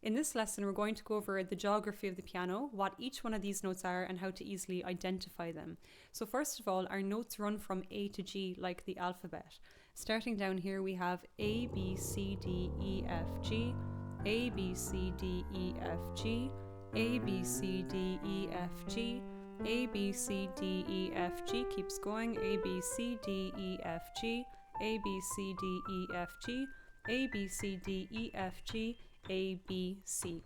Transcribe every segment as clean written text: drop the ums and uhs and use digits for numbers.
In this lesson, we're going to go over the geography of the piano, what each one of these notes are, and how to easily identify them. So first of all, our notes run from A to G like the alphabet. Starting down here, we have A, B, C, D, E, F, G, A, B, C, D, E, F, G, A, B, C, D, E, F, G, A, B, C, D, E, F, G, keeps going, A, B, C, D, E, F, G, A, B, C, D, E, F, G, A, B, C, D, E, F, G, A, B, C.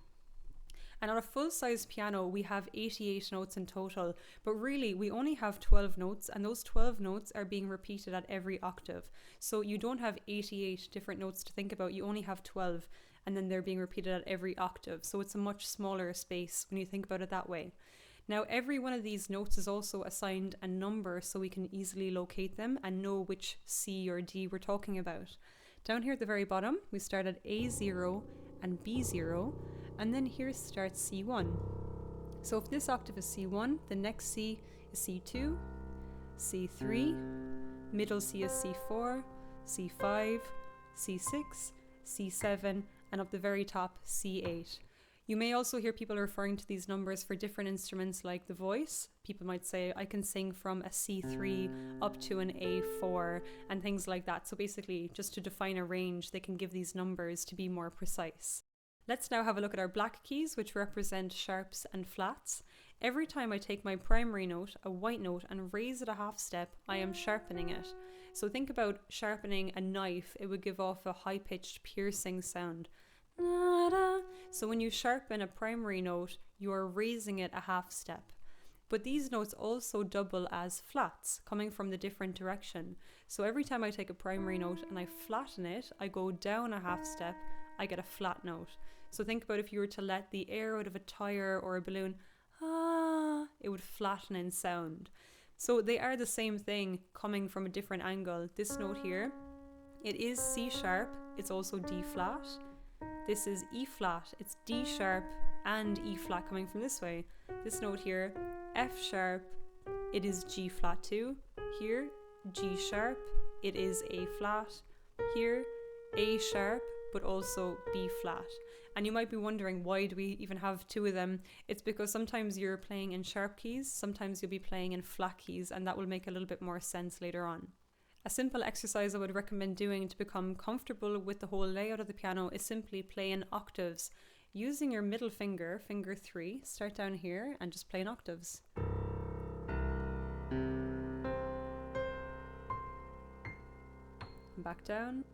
And on a full-size piano, we have 88 notes in total, but really we only have 12 notes, and those 12 notes are being repeated at every octave. So you don't have 88 different notes to think about, you only have 12, and then they're being repeated at every octave. So it's a much smaller space when you think about it that way. Now, every one of these notes is also assigned a number so we can easily locate them and know which C or D we're talking about. Down here at the very bottom, we start at A0 and B0, and then here starts C1. So if this octave is C1, the next C is C2, C3, middle C is C4, C5, C6, C7, and up the very top, C8. You may also hear people referring to these numbers for different instruments like the voice. People might say, I can sing from a C3 up to an A4 and things like that. So basically, just to define a range, they can give these numbers to be more precise. Let's now have a look at our black keys, which represent sharps and flats. Every time I take my primary note, a white note, and raise it a half step, I am sharpening it. So think about sharpening a knife. It would give off a high-pitched, piercing sound. So when you sharpen a primary note, you are raising it a half step. But these notes also double as flats, coming from the different direction. So every time I take a primary note and I flatten it, I go down a half step, I get a flat note. So think about if you were to let the air out of a tire or a balloon, it would flatten in sound. So they are the same thing coming from a different angle. This note here, it is C sharp, it's also D flat. This is E flat, it's D sharp and E flat coming from this way. This note here, F sharp, it is G flat too. Here, G sharp, it is A flat. Here, A sharp, but also B flat. And you might be wondering, why do we even have two of them? It's because sometimes you're playing in sharp keys, sometimes you'll be playing in flat keys, and that will make a little bit more sense later on. A simple exercise I would recommend doing to become comfortable with the whole layout of the piano is simply play in octaves. Using your middle finger, finger 3, start down here and just play in octaves. And back down.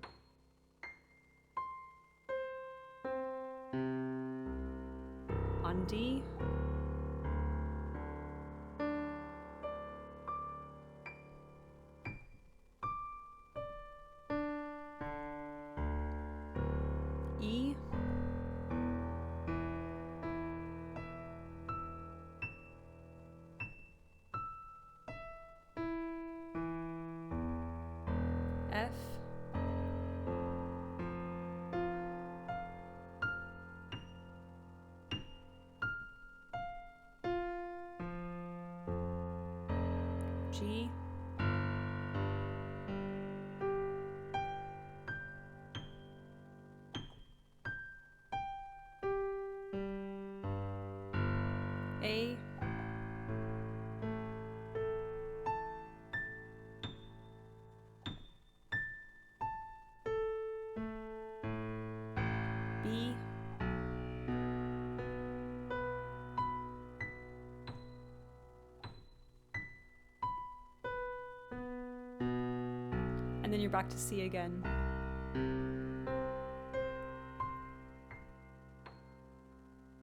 On D. E. F. G. A. B. And then you're back to C again.